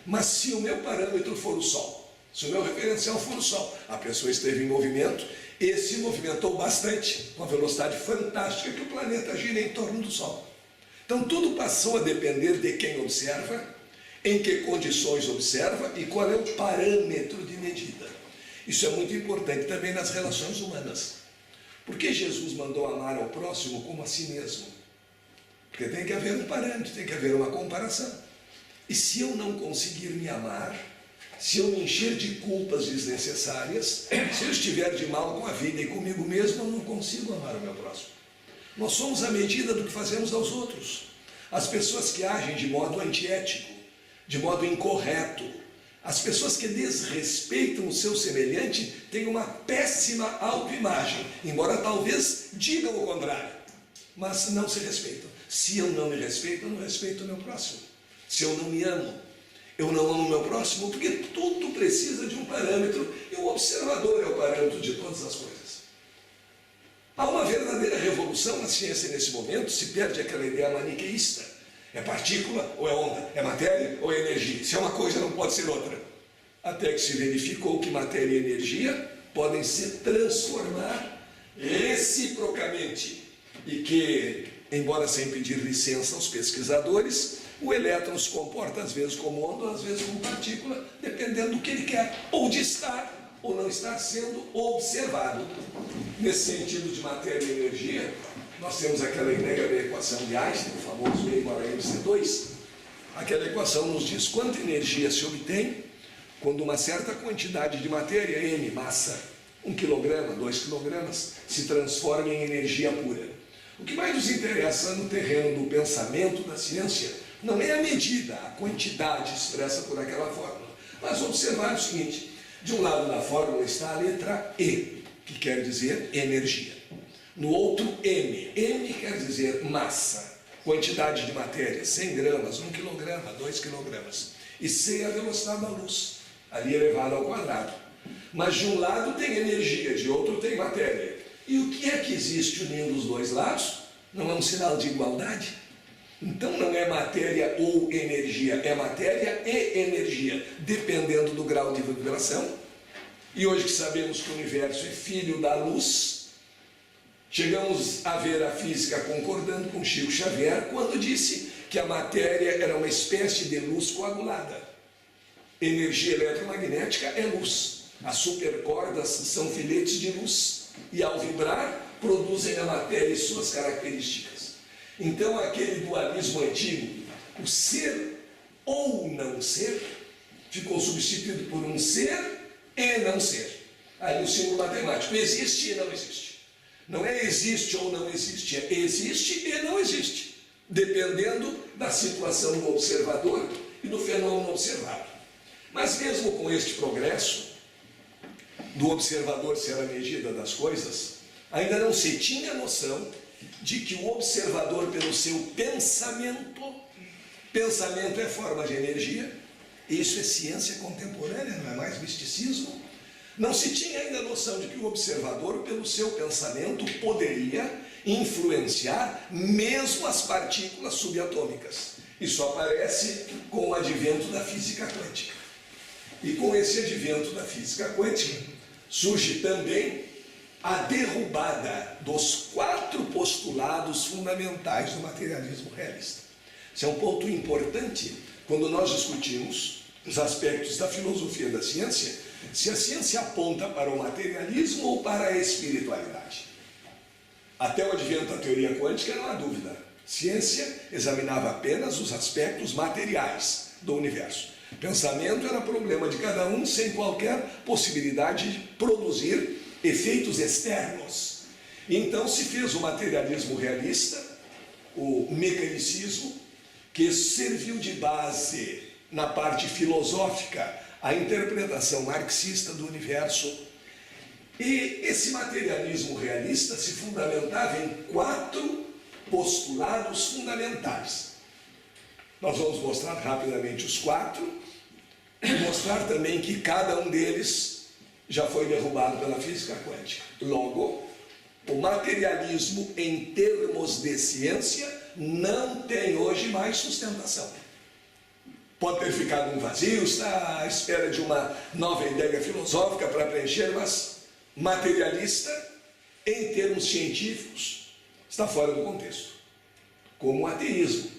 Mas se o meu parâmetro for o Sol, se o meu referencial for o Sol, a pessoa esteve em movimento e se movimentou bastante, com a velocidade fantástica que o planeta gira em torno do Sol. Então tudo passou a depender de quem observa, em que condições observa e qual é o parâmetro de medida. Isso é muito importante também nas relações humanas. Por que Jesus mandou amar ao próximo como a si mesmo? Porque tem que haver um parâmetro, tem que haver uma comparação. E se eu não conseguir me amar, se eu me encher de culpas desnecessárias, se eu estiver de mal com a vida e comigo mesmo, eu não consigo amar o meu próximo. Nós somos a medida do que fazemos aos outros. As pessoas que agem de modo antiético, de modo incorreto, as pessoas que desrespeitam o seu semelhante têm uma péssima autoimagem, embora talvez digam o contrário, mas não se respeitam. Se eu não me respeito, eu não respeito o meu próximo. Se eu não me amo, eu não amo o meu próximo, porque tudo precisa de um parâmetro, e o observador é o parâmetro de todas as coisas. Há uma verdadeira revolução na ciência nesse momento, se perde aquela ideia maniqueísta. É partícula ou é onda? É matéria ou é energia? Se é uma coisa, não pode ser outra. Até que se verificou que matéria e energia podem se transformar reciprocamente. E que, embora sem pedir licença aos pesquisadores, o elétron se comporta às vezes como onda, às vezes como partícula, dependendo do que ele quer, ou de estar ou não estar sendo observado. Nesse sentido de matéria e energia, nós temos aquela ideia da equação de Einstein, o famoso E igual a mc2. Aquela equação nos diz quanta energia se obtém quando uma certa quantidade de matéria, M, massa, 1 kg, 2 kg, se transforma em energia pura. O que mais nos interessa no terreno do pensamento da ciência não é a medida, a quantidade expressa por aquela fórmula, mas observar o seguinte: de um lado da fórmula está a letra E, que quer dizer energia. No outro, M. M quer dizer massa, quantidade de matéria, 100 gramas, 1 kg, 2 kg. E C é a velocidade da luz, ali elevado ao quadrado. Mas de um lado tem energia, de outro tem matéria. E o que é que existe unindo os dois lados? Não é um sinal de igualdade? Então não é matéria ou energia, é matéria e energia, dependendo do grau de vibração. E hoje que sabemos que o universo é filho da luz, chegamos a ver a física concordando com Chico Xavier quando disse que a matéria era uma espécie de luz coagulada. Energia eletromagnética é luz. As supercordas são filetes de luz e ao vibrar produzem a matéria e suas características. Então aquele dualismo antigo, o ser ou não ser, ficou substituído por um ser e não ser. Aí o símbolo matemático, existe e não existe. Não é existe ou não existe, é existe e não existe, dependendo da situação do observador e do fenômeno observado. Mas mesmo com este progresso, do observador ser a medida das coisas, ainda não se tinha noção de que o observador, pelo seu pensamento é forma de energia, isso é ciência contemporânea, não é mais misticismo. Não se tinha ainda noção de que o observador, pelo seu pensamento, poderia influenciar mesmo as partículas subatômicas. Isso aparece com o advento da física quântica. E com esse advento da física quântica, surge também a derrubada dos 4 postulados fundamentais do materialismo realista. Esse é um ponto importante quando nós discutimos os aspectos da filosofia da ciência, se a ciência aponta para o materialismo ou para a espiritualidade. Até o advento da teoria quântica não há dúvida. Ciência examinava apenas os aspectos materiais do universo. Pensamento era problema de cada um, sem qualquer possibilidade de produzir efeitos externos. Então se fez o materialismo realista, o mecanicismo, que serviu de base na parte filosófica a interpretação marxista do universo. E esse materialismo realista se fundamentava em 4 postulados fundamentais. Nós vamos mostrar rapidamente os 4 e mostrar também que cada um deles já foi derrubado pela física quântica. Logo, o materialismo em termos de ciência não tem hoje mais sustentação. Pode ter ficado um vazio, está à espera de uma nova ideia filosófica para preencher, mas materialista, em termos científicos, está fora do contexto. Como o ateísmo.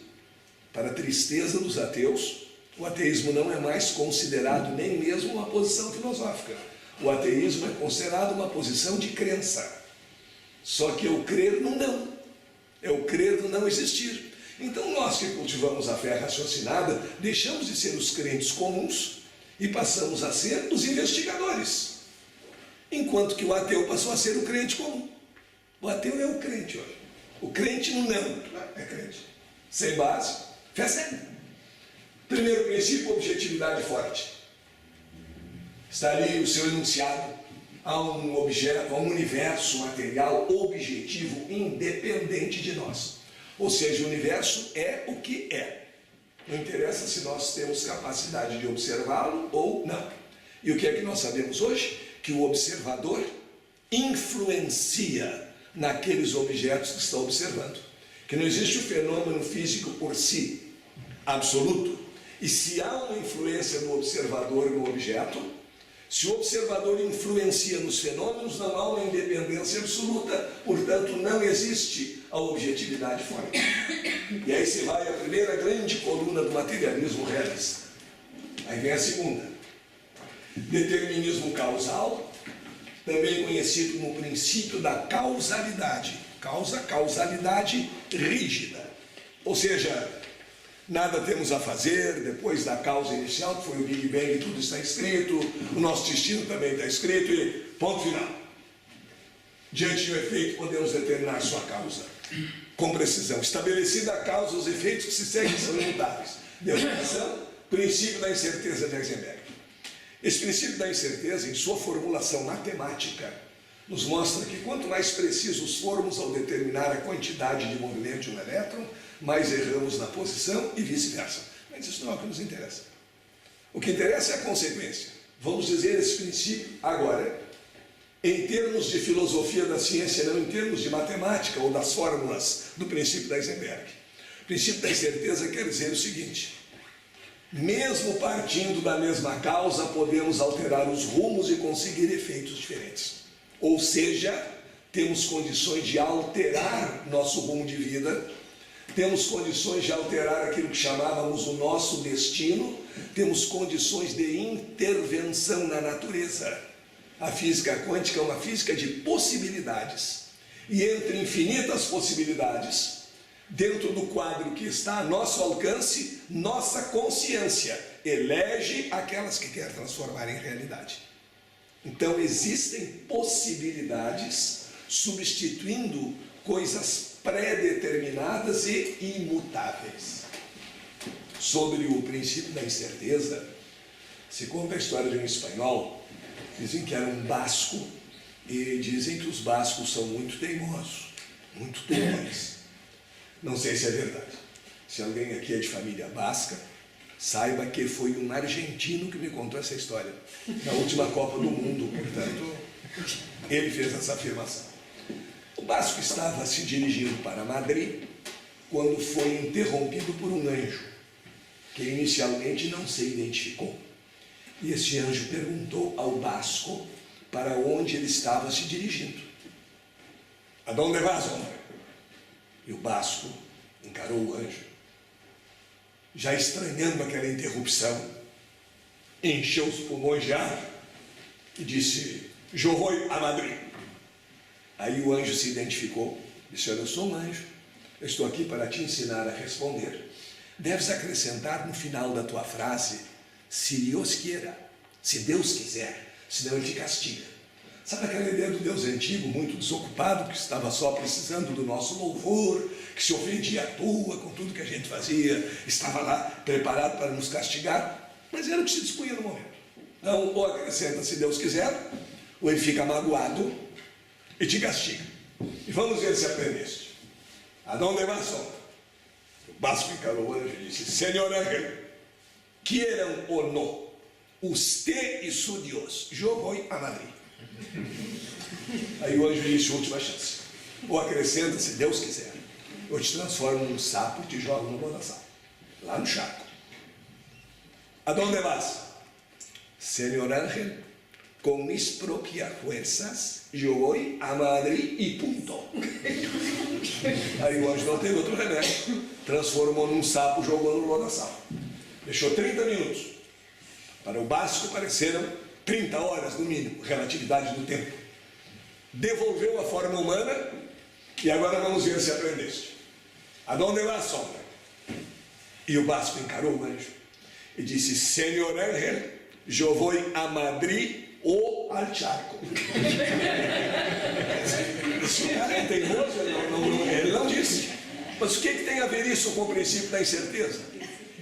Para a tristeza dos ateus, o ateísmo não é mais considerado nem mesmo uma posição filosófica. O ateísmo é considerado uma posição de crença. Só que eu crer no não. Eu crer no não existir. Então nós que cultivamos a fé raciocinada, deixamos de ser os crentes comuns e passamos a ser os investigadores. Enquanto que o ateu passou a ser o crente comum. O ateu é o crente hoje. O crente no não é crente. Sem base, fé cega. Primeiro princípio, objetividade forte. Está ali o seu enunciado a um objeto, a um universo material objetivo independente de nós. Ou seja, o universo é o que é. Não interessa se nós temos capacidade de observá-lo ou não. E o que é que nós sabemos hoje? Que o observador influencia naqueles objetos que está observando. Que não existe o fenômeno físico por si, absoluto. E se há uma influência do observador no objeto, se o observador influencia nos fenômenos, não há uma independência absoluta, portanto não existe a objetividade forte. E aí se vai a primeira grande coluna do materialismo realista. Aí vem a segunda. Determinismo causal, também conhecido como princípio da causalidade. Causalidade rígida. Ou seja, nada temos a fazer depois da causa inicial, que foi o Big Bang, tudo está escrito, o nosso destino também está escrito e ponto final. Diante de um efeito, podemos determinar sua causa com precisão. Estabelecida a causa, os efeitos que se seguem são imutáveis. Definição, princípio da incerteza de Heisenberg. Esse princípio da incerteza, em sua formulação matemática, nos mostra que quanto mais precisos formos ao determinar a quantidade de movimento de um elétron, mais erramos na posição e vice-versa. Mas isso não é o que nos interessa. O que interessa é a consequência. Vamos dizer esse princípio agora, em termos de filosofia da ciência, não em termos de matemática ou das fórmulas do princípio da Heisenberg. O princípio da incerteza quer dizer o seguinte: mesmo partindo da mesma causa, podemos alterar os rumos e conseguir efeitos diferentes. Ou seja, temos condições de alterar nosso rumo de vida, temos condições de alterar aquilo que chamávamos o nosso destino, temos condições de intervenção na natureza. A física quântica é uma física de possibilidades. E entre infinitas possibilidades, dentro do quadro que está a nosso alcance, nossa consciência elege aquelas que quer transformar em realidade. Então existem possibilidades substituindo coisas pré-determinadas e imutáveis. Sobre o princípio da incerteza, se conta a história de um espanhol, dizem que era um basco, e dizem que os bascos são muito teimosos, muito teimores. Não sei se é verdade. Se alguém aqui é de família basca, saiba que foi um argentino que me contou essa história, na última Copa do Mundo, portanto, ele fez essa afirmação. O basco estava se dirigindo para Madrid quando foi interrompido por um anjo, que inicialmente não se identificou. E esse anjo perguntou ao basco para onde ele estava se dirigindo. "A dónde vas, homem?" E o basco encarou o anjo, já estranhando aquela interrupção, encheu os pulmões de ar e disse: "Eu vou a Madrid." Aí o anjo se identificou, disse: "Olha, eu sou um anjo, eu estou aqui para te ensinar a responder. Deves acrescentar no final da tua frase, se Deus quiera, se Deus quiser, senão ele te castiga." Sabe aquela ideia do Deus antigo, muito desocupado, que estava só precisando do nosso louvor, que se ofendia à toa com tudo que a gente fazia, estava lá preparado para nos castigar, mas era o que se dispunha no momento. Então, ou acrescenta se Deus quiser, ou ele fica magoado e te castiga. E vamos ver se aprendeste. "Adonde vas, homem?" O basco encarou o anjo e disse: "Senhor ángel, quieran ou no, usted e su Dios, yo voy a Madrid." Aí o anjo disse: "Última chance. Ou acrescenta, se Deus quiser, eu te transformo num sapo e te jogo no bodaçal, lá no charco." ¿A dónde vas? Señor Ángel, con mis propias fuerzas, yo voy a Madrid e ponto. Aí o anjo não teve outro remédio. Transformou num sapo, jogou no lodaçal. Deixou 30 minutos. Para o básico pareceram 30 horas no mínimo, relatividade do tempo. Devolveu a forma humana e agora vamos ver se aprendeste. A dónde vai a sombra? E o básico encarou o anjo e disse: Senhor Ángel, eu vou a Madrid ou al charco. Esse cara é teimoso, ele não disse. Mas o que tem a ver isso com o princípio da incerteza?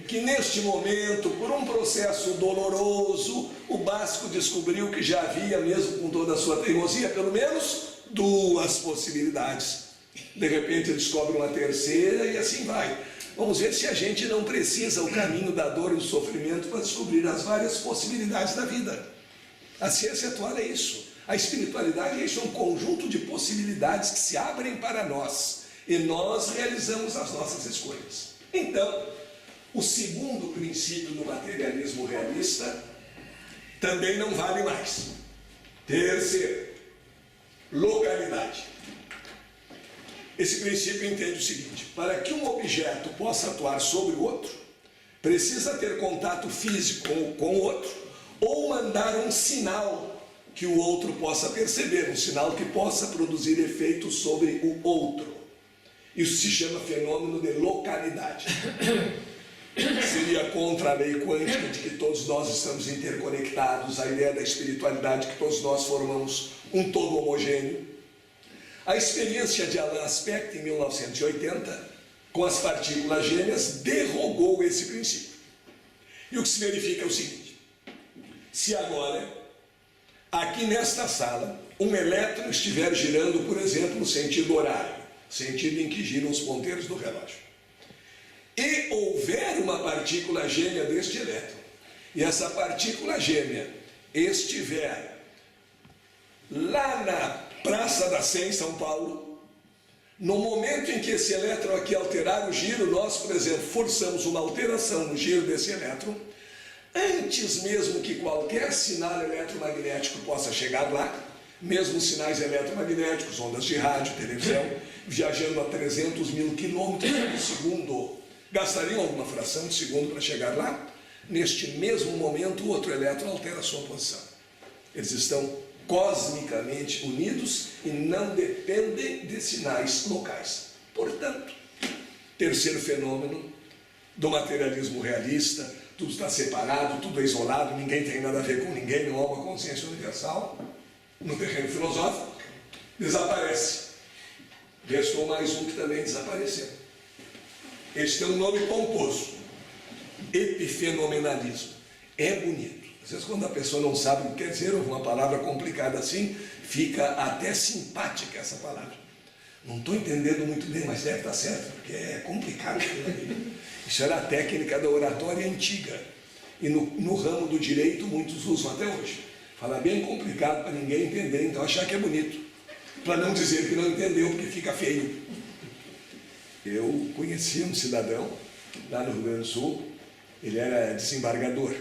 Que neste momento, por um processo doloroso, o básico descobriu que já havia, mesmo com toda a sua teimosia, pelo menos 2 possibilidades. De repente ele descobre uma terceira e assim vai. Vamos ver se a gente não precisa o caminho da dor e do sofrimento para descobrir as várias possibilidades da vida. A ciência atual é isso. A espiritualidade é isso, um conjunto de possibilidades que se abrem para nós e nós realizamos as nossas escolhas. Então, o segundo princípio do materialismo realista também não vale mais. Terceiro, localidade. Esse princípio entende o seguinte: para que um objeto possa atuar sobre o outro, precisa ter contato físico com o outro, ou mandar um sinal que o outro possa perceber, um sinal que possa produzir efeito sobre o outro. Isso se chama fenômeno de localidade. Seria contra a lei quântica de que todos nós estamos interconectados, a ideia da espiritualidade que todos nós formamos um todo homogêneo. A experiência de Alain Aspect, em 1980, com as partículas gêmeas, derrogou esse princípio. E o que se verifica é o seguinte: se agora, aqui nesta sala, um elétron estiver girando, por exemplo, no sentido horário, sentido em que giram os ponteiros do relógio, e houver uma partícula gêmea deste elétron, e essa partícula gêmea estiver lá na Praça da Sé, em São Paulo, no momento em que esse elétron aqui alterar o giro, nós, por exemplo, forçamos uma alteração no giro desse elétron, antes mesmo que qualquer sinal eletromagnético possa chegar lá, mesmo sinais eletromagnéticos, ondas de rádio, televisão, viajando a 300 mil quilômetros por segundo, gastariam alguma fração de segundo para chegar lá? Neste mesmo momento, o outro elétron altera a sua posição. Eles estão cosmicamente unidos e não dependem de sinais locais. Portanto, terceiro fenômeno do materialismo realista: tudo está separado, tudo é isolado, ninguém tem nada a ver com ninguém, não há uma consciência universal. No terreno filosófico, desaparece. Restou mais um que também desapareceu. Este tem um nome pomposo: epifenomenalismo. É bonito. Às vezes, quando a pessoa não sabe o que quer dizer, ou uma palavra complicada assim, fica até simpática essa palavra. Não estou entendendo muito bem, mas deve estar certo, porque é complicado. Isso era a técnica da oratória antiga. E no ramo do direito, muitos usam até hoje. Fala bem complicado para ninguém entender, então achar que é bonito. Para não dizer que não entendeu, porque fica feio. Eu conheci um cidadão lá no Rio Grande do Sul, ele era desembargador.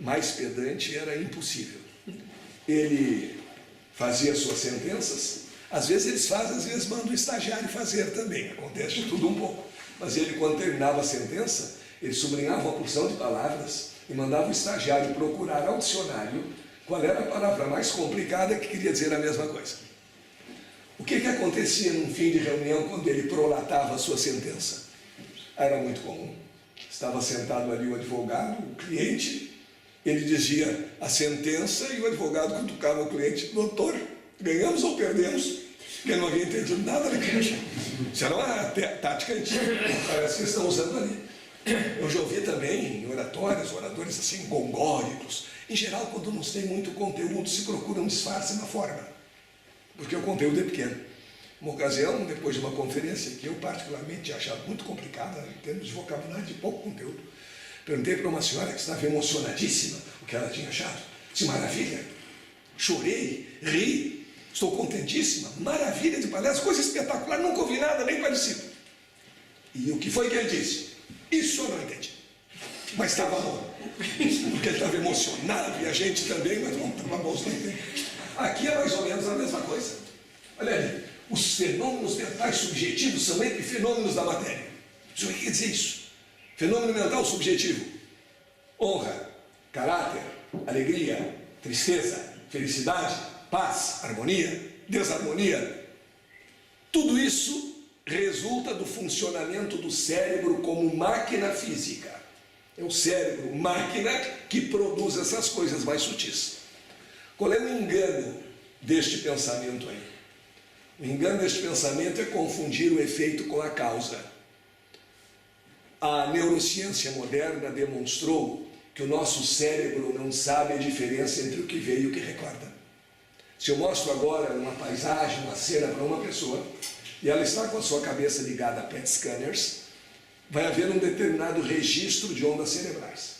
Mais pedante era impossível. Ele fazia suas sentenças, às vezes eles fazem, às vezes mandam o estagiário fazer também, acontece de tudo um pouco. Mas ele, quando terminava a sentença, ele sublinhava uma porção de palavras e mandava o estagiário procurar ao dicionário qual era a palavra mais complicada que queria dizer a mesma coisa. O que acontecia num fim de reunião quando ele prolatava a sua sentença? Era muito comum. Estava sentado ali o advogado, o cliente, ele dizia a sentença e o advogado cutucava o cliente: doutor, ganhamos ou perdemos? Porque não havia entendido nada daquilo. Isso era uma tática antiga, parece que estão usando ali. Eu já ouvi também em oratórios, oradores assim, gongóricos. Em geral, quando não se tem muito conteúdo, se procura um disfarce na forma, porque o conteúdo é pequeno. Uma ocasião, depois de uma conferência que eu particularmente tinha achado muito complicada, em termos de vocabulário de pouco conteúdo, perguntei para uma senhora que estava emocionadíssima o que ela tinha achado. Disse: maravilha, chorei, ri, estou contentíssima, maravilha de palestra, coisa espetacular, nunca ouvi nada nem parecido. E o que foi que ele disse? Isso eu não entendi. mas estava bom. Porque ele estava emocionado e a gente também, mas não estava bom também. Aqui é mais ou menos a mesma coisa. Olha ali, os fenômenos mentais subjetivos são epifenômenos da matéria. O que quer dizer isso? Fenômeno mental subjetivo: honra, caráter, alegria, tristeza, felicidade, paz, harmonia, desarmonia. Tudo isso resulta do funcionamento do cérebro como máquina física. É o cérebro, máquina, que produz essas coisas mais sutis. Qual é o engano deste pensamento aí? O engano deste pensamento é confundir o efeito com a causa. A neurociência moderna demonstrou que o nosso cérebro não sabe a diferença entre o que vê e o que recorda. Se eu mostro agora uma paisagem, uma cena para uma pessoa, e ela está com a sua cabeça ligada a PET scanners, vai haver um determinado registro de ondas cerebrais.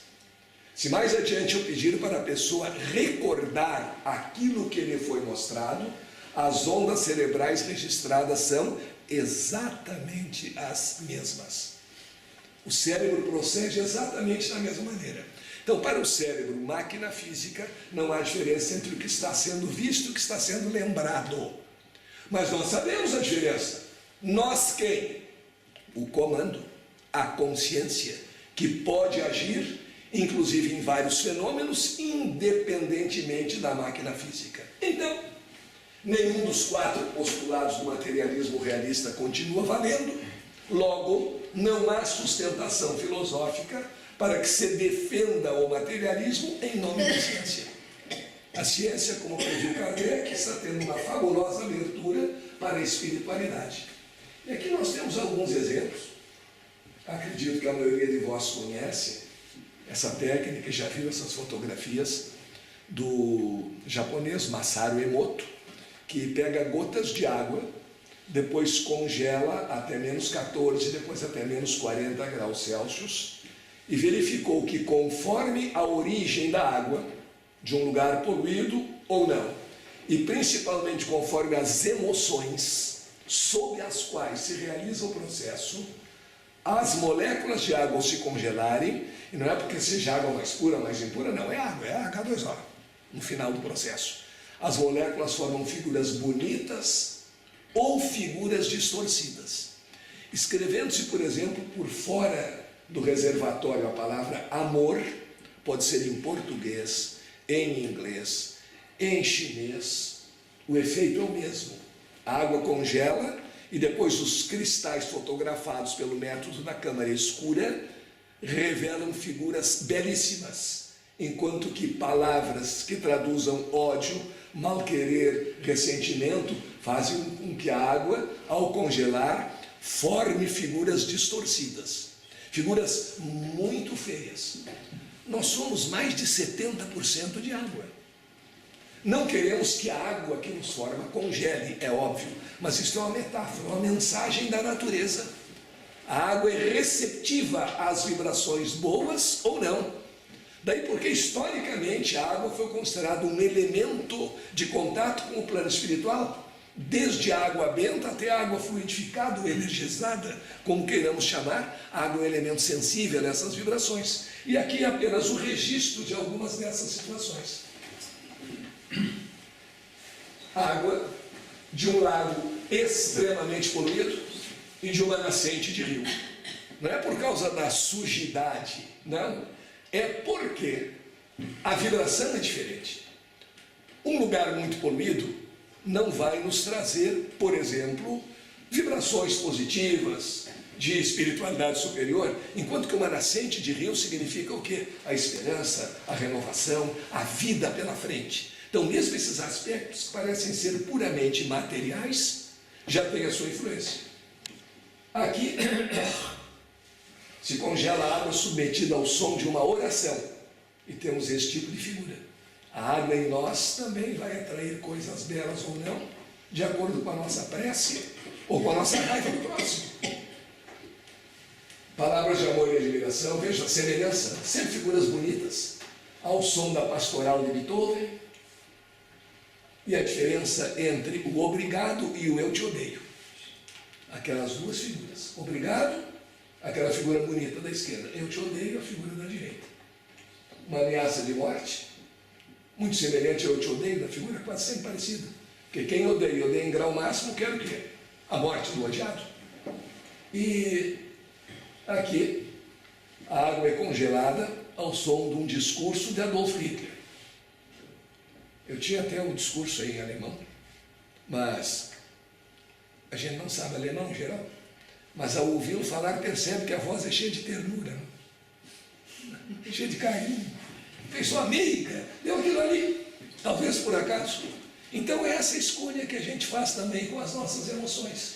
Se mais adiante eu pedir para a pessoa recordar aquilo que lhe foi mostrado, as ondas cerebrais registradas são exatamente as mesmas. O cérebro procede exatamente da mesma maneira. Então, para o cérebro, máquina física, não há diferença entre o que está sendo visto e o que está sendo lembrado. Mas nós sabemos a diferença. Nós quem? O comando, a consciência, que pode agir, inclusive em vários fenômenos, independentemente da máquina física. Então, nenhum dos 4 postulados do materialismo realista continua valendo. Logo, não há sustentação filosófica para que se defenda o materialismo em nome da ciência. A ciência, como previu Kardec, está tendo uma fabulosa abertura para a espiritualidade. E aqui nós temos alguns exemplos. Acredito que a maioria de vós conhece essa técnica, já viu essas fotografias do japonês Masaru Emoto, que pega gotas de água, depois congela até menos 14, depois até menos 40 graus Celsius, e verificou que conforme a origem da água, de um lugar poluído ou não, e principalmente conforme as emoções sob as quais se realiza o processo, as moléculas de água ao se congelarem, e não é porque seja água mais pura, mais impura, não, é água, é H2O, no final do processo. As moléculas formam figuras bonitas ou figuras distorcidas. Escrevendo-se, por exemplo, por fora do reservatório a palavra amor, pode ser em português, em inglês, em chinês, o efeito é o mesmo. A água congela e depois os cristais fotografados pelo método da câmara escura revelam figuras belíssimas, enquanto que palavras que traduzam ódio, mal-querer, ressentimento, fazem com que a água, ao congelar, forme figuras distorcidas, figuras muito feias. Nós somos mais de 70% de água. Não queremos que a água que nos forma congele, é óbvio, mas isso é uma metáfora, uma mensagem da natureza. A água é receptiva às vibrações boas ou não. Daí porque historicamente a água foi considerada um elemento de contato com o plano espiritual, desde a água benta até a água fluidificada ou energizada, como queiramos chamar, a água é um elemento sensível a essas vibrações. E aqui é apenas o registro de algumas dessas situações. Água de um lago extremamente poluído e de uma nascente de rio. Não é por causa da sujidade, não. É porque a vibração é diferente. Um lugar muito poluído não vai nos trazer, por exemplo, vibrações positivas, de espiritualidade superior, enquanto que uma nascente de rio significa o quê? A esperança, a renovação, a vida pela frente. Então, mesmo esses aspectos que parecem ser puramente materiais, já têm a sua influência. Aqui se congela a água submetida ao som de uma oração, e temos esse tipo de figura. A água em nós também vai atrair coisas belas ou não, de acordo com a nossa prece ou com a nossa raiva do próximo. Palavras de amor e admiração, veja a semelhança, sempre figuras bonitas, ao som da pastoral de Beethoven, e a diferença entre o obrigado e o eu te odeio. Aquelas duas figuras, obrigado aquela figura bonita da esquerda. Eu te odeio, a figura da direita. Uma ameaça de morte, muito semelhante ao eu te odeio, da figura quase sempre parecida. Porque quem odeia em grau máximo, quer o quê? A morte do odiado. E aqui, a água é congelada ao som de um discurso de Adolf Hitler. Eu tinha até o discurso aí em alemão, mas a gente não sabe alemão em geral. Mas ao ouvi-lo falar, percebe que a voz é cheia de ternura, não? Cheia de carinho. Fez sua amiga, deu aquilo ali, talvez por acaso. Então é essa escolha que a gente faz também com as nossas emoções.